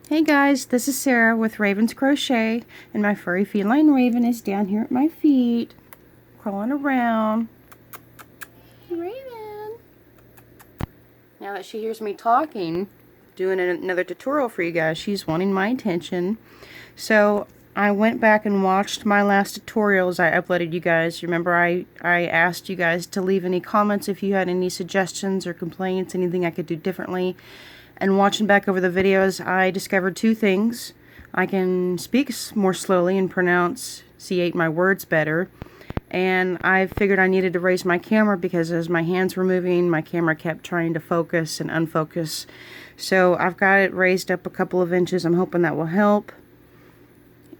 Hey guys, this is Sarah with Raven's Crochet, and my furry feline Raven is down here at my feet, crawling around. Raven! Now that she hears me talking, doing another tutorial for you guys, she's wanting my attention. So I went back and watched my last tutorials I uploaded you guys. Remember I asked you guys to leave any comments if you had any suggestions or complaints, anything I could do differently. And watching back over the videos, I discovered two things. I can speak more slowly and pronunciate my words better. And I figured I needed to raise my camera because as my hands were moving, my camera kept trying to focus and unfocus. So I've got it raised up a couple of inches. I'm hoping that will help.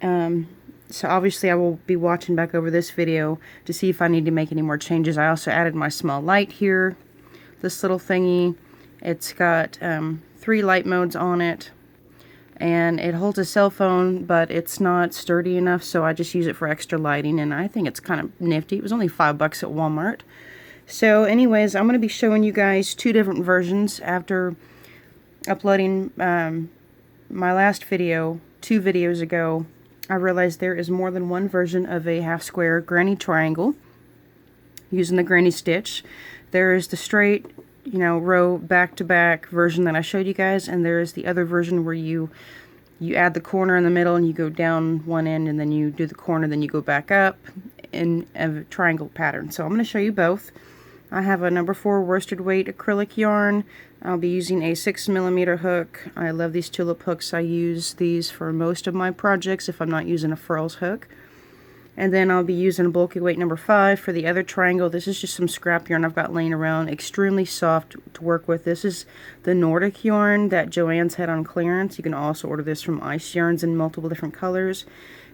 So obviously I will be watching back over this video to see if I need to make any more changes. I also added my small light here. This little thingy. It's got 3 light modes on it, and it holds a cell phone, but it's not sturdy enough, so I just use it for extra lighting, and I think it's kind of nifty. It was only $5 at Walmart. So anyways, I'm going to be showing you guys 2 different versions after uploading my last video 2 videos ago. I realized there is more than one version of a half square granny triangle using the granny stitch. There is the straight, you know, row back-to-back version that I showed you guys, and there is the other version where you add the corner in the middle and you go down one end and then you do the corner, then you go back up in a triangle pattern. So I'm going to show you both. I have a number 4 worsted weight acrylic yarn. I'll be using a 6mm hook. I love these tulip hooks. I use these for most of my projects if I'm not using a furls hook. And then I'll be using bulky weight number 5 for the other triangle. This is just some scrap yarn I've got laying around. Extremely soft to work with. This is the Nordic yarn that Joann's had on clearance. You can also order this from Ice Yarns in multiple different colors.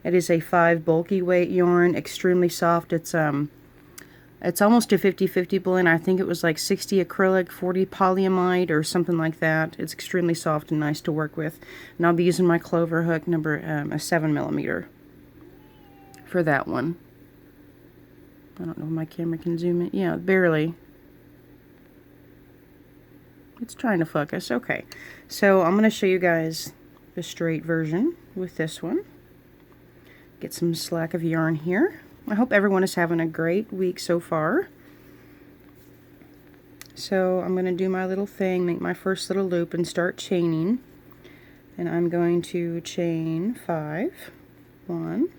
It is a 5 bulky weight yarn. Extremely soft. It's almost a 50-50 blend. I think it was like 60 acrylic, 40 polyamide or something like that. It's extremely soft and nice to work with. And I'll be using my clover hook number a 7mm. For that one. I don't know if my camera can zoom in. Yeah, barely. It's trying to focus. Okay. So I'm going to show you guys the straight version with this one. Get some slack of yarn here. I hope everyone is having a great week so far. So I'm going to do my little thing, make my first little loop and start chaining. And I'm going to chain 5. 1,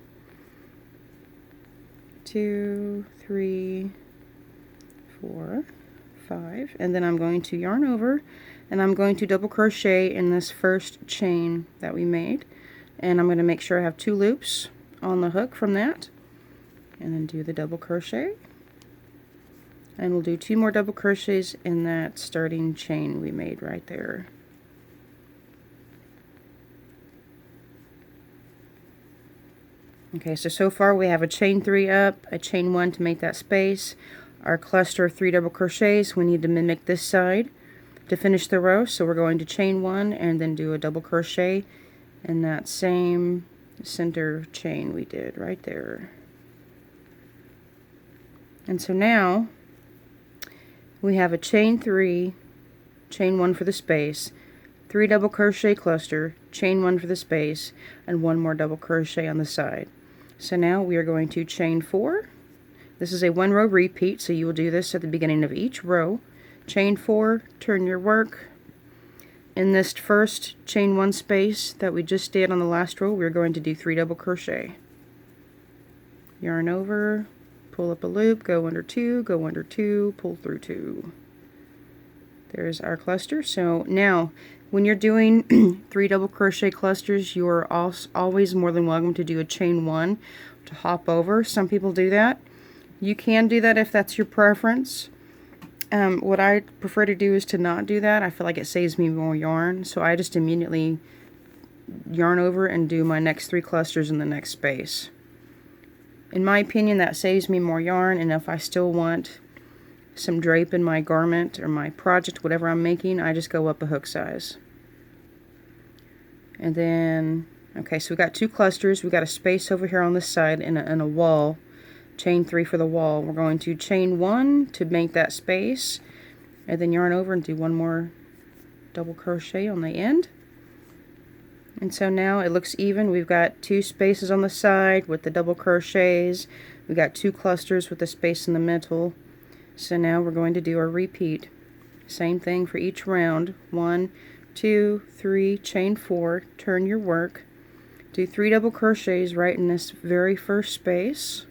2, 3, 4, 5, and then I'm going to yarn over and I'm going to double crochet in this first chain that we made, and I'm going to make sure I have 2 loops on the hook from that, and then do the double crochet, and we'll do 2 more double crochets in that starting chain we made right there. Okay, so far we have a chain 3 up, a chain 1 to make that space, our cluster of 3 double crochets. We need to mimic this side to finish the row, so we're going to chain 1 and then do a double crochet in that same center chain we did right there. And so now we have a chain 3, chain 1 for the space, 3 double crochet cluster, chain 1 for the space, and 1 more double crochet on the side. So now we are going to chain 4. This is a 1 row repeat, so you will do this at the beginning of each row. Chain 4, turn your work. In this first chain 1 space that we just did on the last row, we're going to do 3 double crochet. Yarn over, pull up a loop, go under 2, go under 2, pull through 2. There's our cluster. So now when you're doing 3 double crochet clusters, you are always more than welcome to do a chain 1 to hop over. Some people do that. You can do that if that's your preference. What I prefer to do is to not do that. I feel like it saves me more yarn, so I just immediately yarn over and do my next 3 clusters in the next space. In my opinion, that saves me more yarn, and if I still want some drape in my garment or my project, whatever I'm making, I just go up a hook size. And then, okay, so we got 2 clusters. We got a space over here on this side and a wall. Chain 3 for the wall. We're going to chain 1 to make that space, and then yarn over and do 1 more double crochet on the end. And so now it looks even. We've got 2 spaces on the side with the double crochets. We've got 2 clusters with a space in the middle. So now we're going to do our repeat. Same thing for each round. 1, 2, 3, chain 4, turn your work. Do 3 double crochets right in this very first space.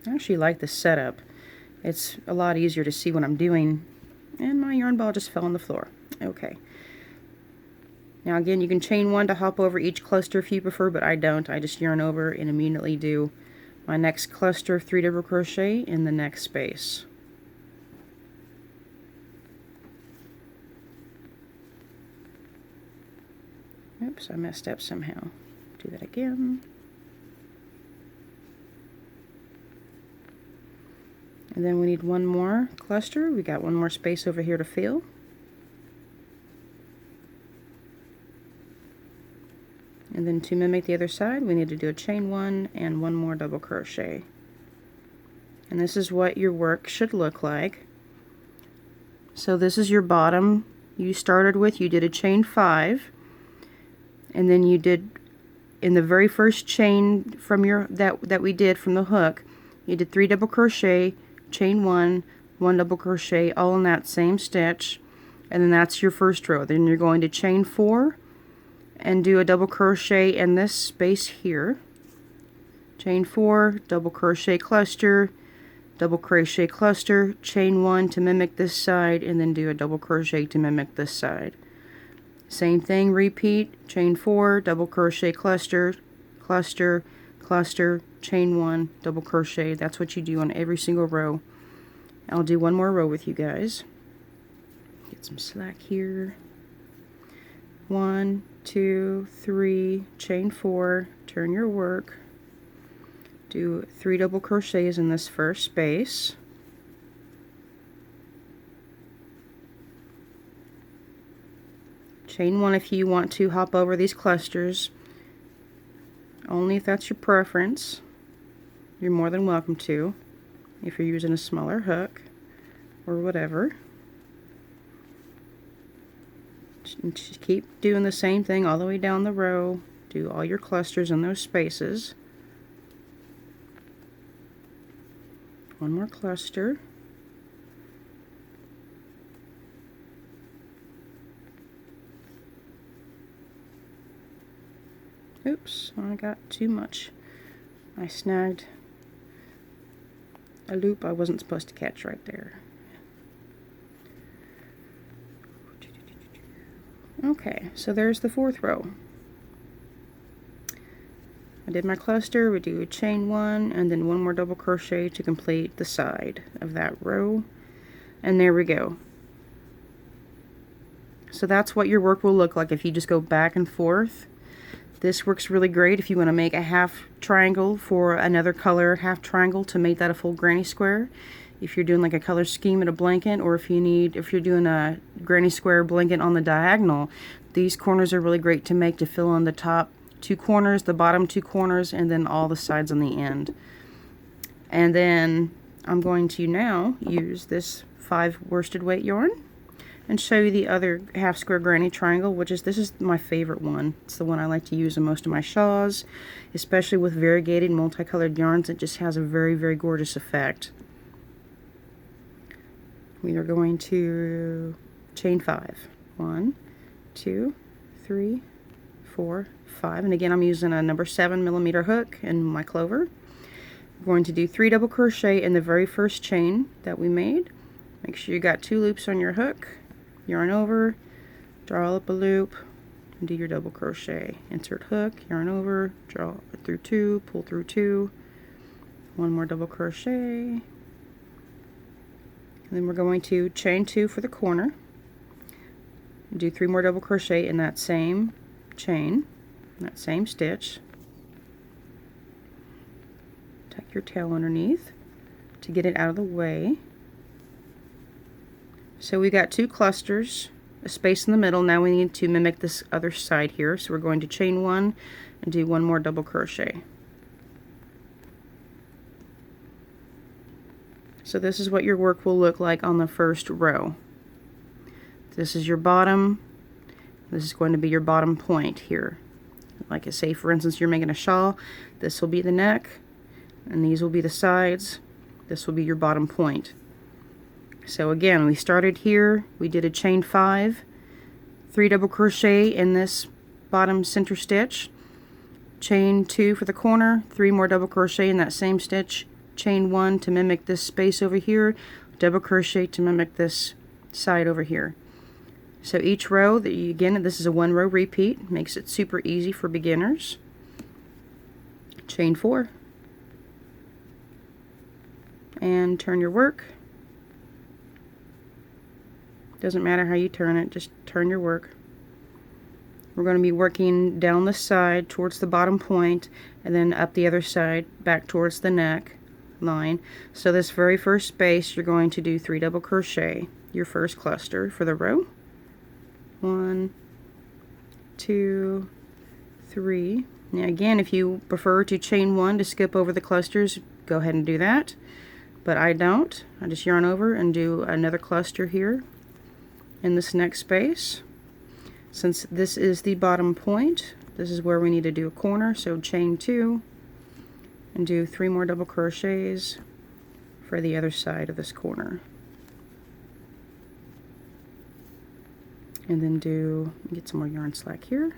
I actually like this setup. It's a lot easier to see what I'm doing. And my yarn ball just fell on the floor. Okay. Now again, you can chain 1 to hop over each cluster if you prefer, but I don't. I just yarn over and immediately do my next cluster of 3 double crochet in the next space. Oops, I messed up somehow. Do that again. And then we need 1 more cluster. We got 1 more space over here to fill. And then to mimic the other side, we need to do a chain 1 and 1 more double crochet. And this is what your work should look like. So this is your bottom you started with. You did a chain 5, and then you did, in the very first chain from your that we did from the hook, you did 3 double crochet, chain 1, 1 double crochet, all in that same stitch, and then that's your first row. Then you're going to chain 4 and do a double crochet in this space here. Chain 4, double crochet cluster, double crochet cluster, chain 1 to mimic this side, and then do a double crochet to mimic this side. Same thing, repeat, chain 4, double crochet cluster, cluster, cluster, chain 1, double crochet. That's what you do on every single row. I'll do 1 more row with you guys. Get some slack here. 1, 2, 3, chain 4, turn your work. Do 3 double crochets in this first space. Chain 1 if you want to hop over these clusters. Only if that's your preference. You're more than welcome to, if you're using a smaller hook or whatever. Just keep doing the same thing all the way down the row. Do all your clusters in those spaces. 1 more cluster. Oops, I got too much. I snagged a loop I wasn't supposed to catch right there. Okay, so there's the 4th row. I did my cluster, we do a chain 1 and then 1 more double crochet to complete the side of that row. And there we go. So that's what your work will look like if you just go back and forth. This works really great if you want to make a half triangle for another color half triangle to make that a full granny square. If you're doing like a color scheme in a blanket, or if you're doing a granny square blanket on the diagonal, these corners are really great to make to fill in the top 2 corners, the bottom 2 corners, and then all the sides on the end. And then I'm going to now use this 5 worsted weight yarn and show you the other half square granny triangle, this is my favorite one. It's the one I like to use in most of my shawls, especially with variegated multicolored yarns. It just has a very, very gorgeous effect. We are going to chain 5. 1, 2, 3, 4, 5. And again, I'm using a number 7mm hook in my clover. We're going to do 3 double crochet in the very first chain that we made. Make sure you got 2 loops on your hook. Yarn over, draw up a loop, and do your double crochet. Insert hook, yarn over, draw through 2, pull through 2, 1 more double crochet, and then we're going to chain 2 for the corner, do 3 more double crochet in that same chain, in that same stitch. Tuck your tail underneath to get it out of the way. So we got 2 clusters, a space in the middle. Now we need to mimic this other side here. So we're going to chain 1 and do 1 more double crochet. So this is what your work will look like on the first row. This is your bottom. This is going to be your bottom point here. Like I say, for instance, you're making a shawl. This will be the neck, and these will be the sides. This will be your bottom point. So again, we started here. We did a chain 5, 3 double crochet in this bottom center stitch, chain 2 for the corner, 3 more double crochet in that same stitch, chain 1 to mimic this space over here, double crochet to mimic this side over here. So each row that you, again, this is a 1 row repeat, makes it super easy for beginners. Chain 4 and turn your work. Doesn't matter how you turn it, just turn your work. We're going to be working down the side towards the bottom point and then up the other side back towards the neck line. So this very first space you're going to do 3 double crochet, your first cluster for the row. 1, 2, 3. Now again, if you prefer to chain 1 to skip over the clusters, go ahead and do that. But I don't. I just yarn over and do another cluster here in this next space. Since this is the bottom point, this is where we need to do a corner, so chain 2 and do 3 more double crochets for the other side of this corner. And then get some more yarn slack here.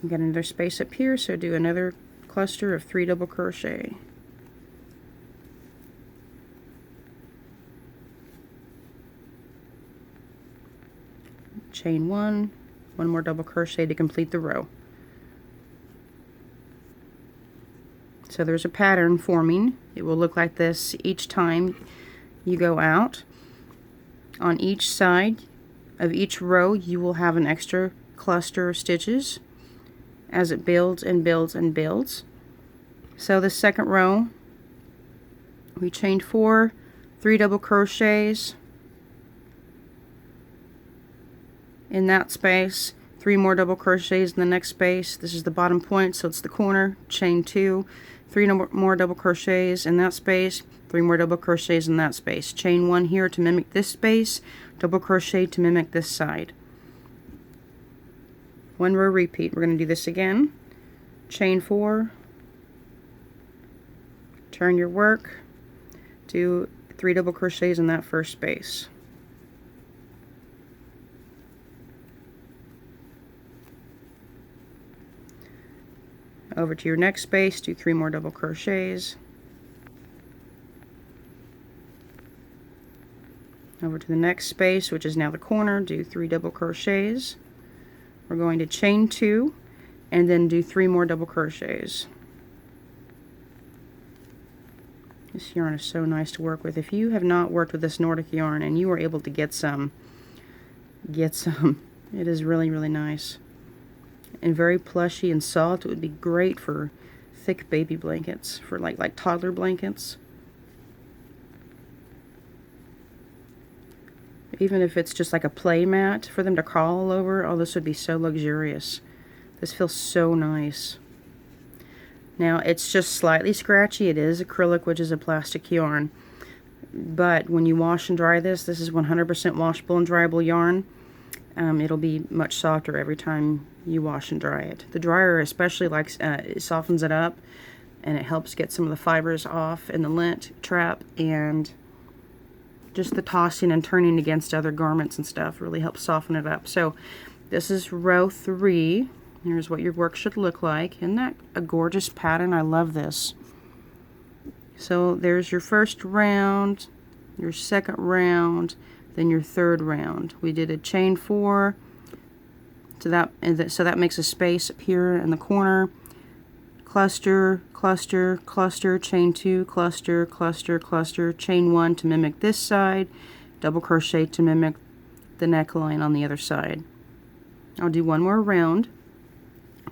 Got another space up here, so do another cluster of 3 double crochet. Chain 1 more double crochet to complete the row. So there's a pattern forming. It will look like this each time you go out. On each side of each row you will have an extra cluster of stitches as it builds and builds and builds. So the second row, we chained 4, 3 double crochets in that space, 3 more double crochets in the next space. This is the bottom point, so it's the corner. Chain 2, 3 more double crochets in that space, 3 more double crochets in that space. Chain 1 here to mimic this space, double crochet to mimic this side. 1 row repeat. We're going to do this again. Chain 4, turn your work, do 3 double crochets in that first space. Over to your next space, do 3 more double crochets. Over to the next space, which is now the corner, do 3 double crochets. We're going to chain 2 and then do 3 more double crochets. This yarn is so nice to work with. If you have not worked with this Nordic yarn and you are able to get some. It is really, really nice. And very plushy and soft. It would be great for thick baby blankets, for like toddler blankets. Even if it's just like a play mat for them to crawl all over, oh, this would be so luxurious. This feels so nice. Now, it's just slightly scratchy. It is acrylic, which is a plastic yarn. But when you wash and dry this is 100% washable and dryable yarn. It'll be much softer every time you wash and dry it. The dryer especially it softens it up, and it helps get some of the fibers off in the lint trap, and just the tossing and turning against other garments and stuff really helps soften it up. So this is row 3. Here's what your work should look like. Isn't that a gorgeous pattern? I love this. So there's your first round, your second round, then your third round. We did a chain 4 to that, so that makes a space up here in the corner. Cluster, cluster, cluster, chain 2, cluster, cluster, cluster, chain 1 to mimic this side, double crochet to mimic the neckline on the other side. I'll do 1 more round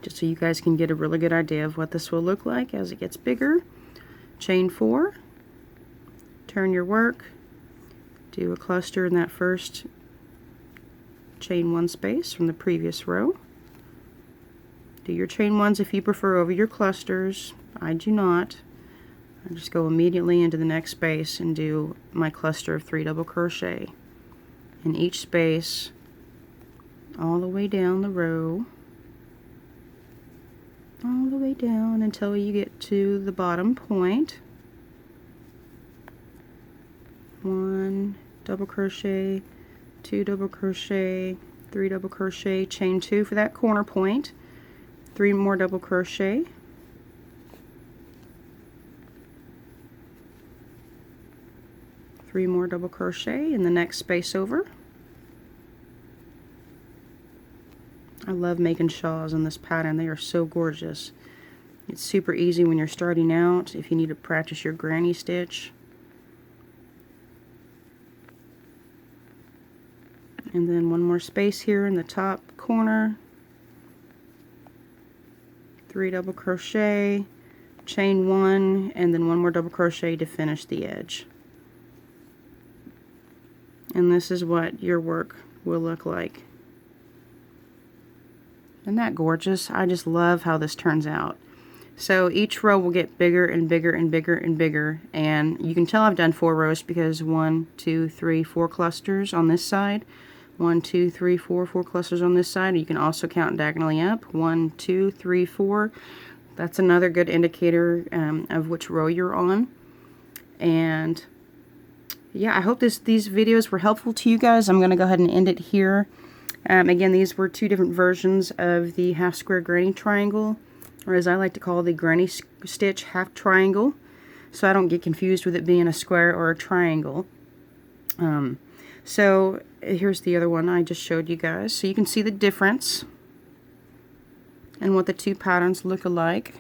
just so you guys can get a really good idea of what this will look like as it gets bigger. Chain 4, turn your work, do a cluster in that first chain 1 space from the previous row. Do your chain 1s if you prefer over your clusters. I do not. I just go immediately into the next space and do my cluster of 3 double crochet in each space all the way down the row, all the way down until you get to the bottom point. 1 double crochet, 2 double crochet, 3 double crochet, chain 2 for that corner point, 3 more double crochet, three more double crochet in the next space over. I love making shawls in this pattern. They are so gorgeous. It's super easy when you're starting out if you need to practice your granny stitch. And then one more space here in the top corner. 3 double crochet, chain 1, and then 1 more double crochet to finish the edge. And this is what your work will look like. Isn't that gorgeous? I just love how this turns out. So each row will get bigger and bigger and bigger and bigger, and you can tell I've done 4 rows because 1, 2, 3, 4 clusters on this side. 1, 2, 3, 4, 4 clusters on this side. You can also count diagonally up. 1, 2, 3, 4. That's another good indicator of which row you're on. And yeah, I hope these videos were helpful to you guys. I'm going to go ahead and end it here. Again, these were 2 different versions of the half square granny triangle, or as I like to call the granny stitch half triangle, so I don't get confused with it being a square or a triangle. So here's the other one I just showed you guys, so you can see the difference and what the 2 patterns look alike.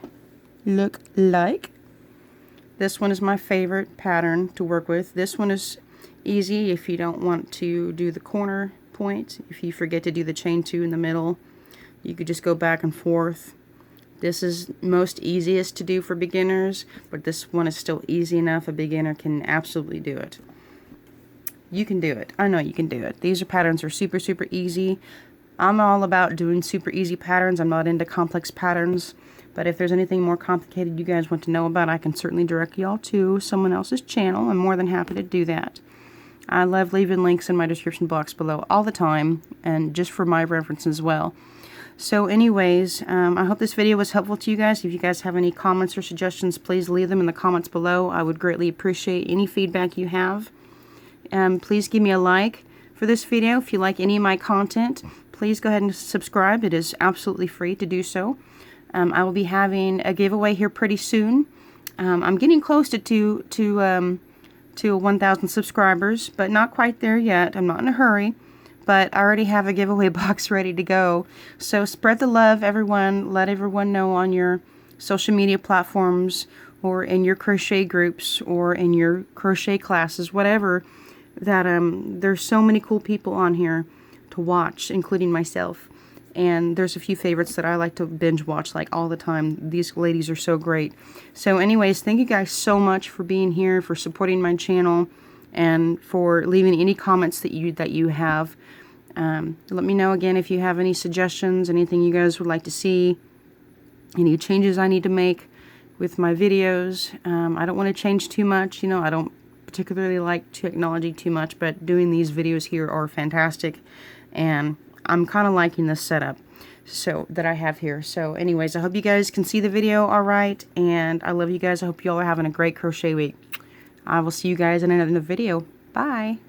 This one is my favorite pattern to work with. This one is easy if you don't want to do the corner point. If you forget to do the chain 2 in the middle, you could just go back and forth. This is most easiest to do for beginners, but this one is still easy enough a beginner can absolutely do it. You can do it. I know you can do it. These patterns are super, super easy. I'm all about doing super easy patterns. I'm not into complex patterns, but if there's anything more complicated you guys want to know about, I can certainly direct y'all to someone else's channel. I'm more than happy to do that. I love leaving links in my description box below all the time, and just for my reference as well. So anyways, I hope this video was helpful to you guys. If you guys have any comments or suggestions, please leave them in the comments below. I would greatly appreciate any feedback you have. Please give me a like for this video. If you like any of my content, please go ahead and subscribe. It is absolutely free to do so. I will be having a giveaway here pretty soon. I'm getting close to 1,000 subscribers, but not quite there yet. I'm not in a hurry, but I already have a giveaway box ready to go. So spread the love, everyone. Let everyone know on your social media platforms, or in your crochet groups, or in your crochet classes, whatever, that there's so many cool people on here to watch, including myself. And there's a few favorites that I like to binge watch like all the time. These ladies are so great. So anyways, thank you guys so much for being here, for supporting my channel, and for leaving any comments that you have. Let me know again if you have any suggestions, anything you guys would like to see, any changes I need to make with my videos. I don't want to change too much. You know, I don't particularly like technology too much, but doing these videos here are fantastic, and I'm kind of liking this setup that I have here. So anyways, I hope you guys can see the video all right, and I love you guys. I hope you all are having a great crochet week. I will see you guys in another video. Bye.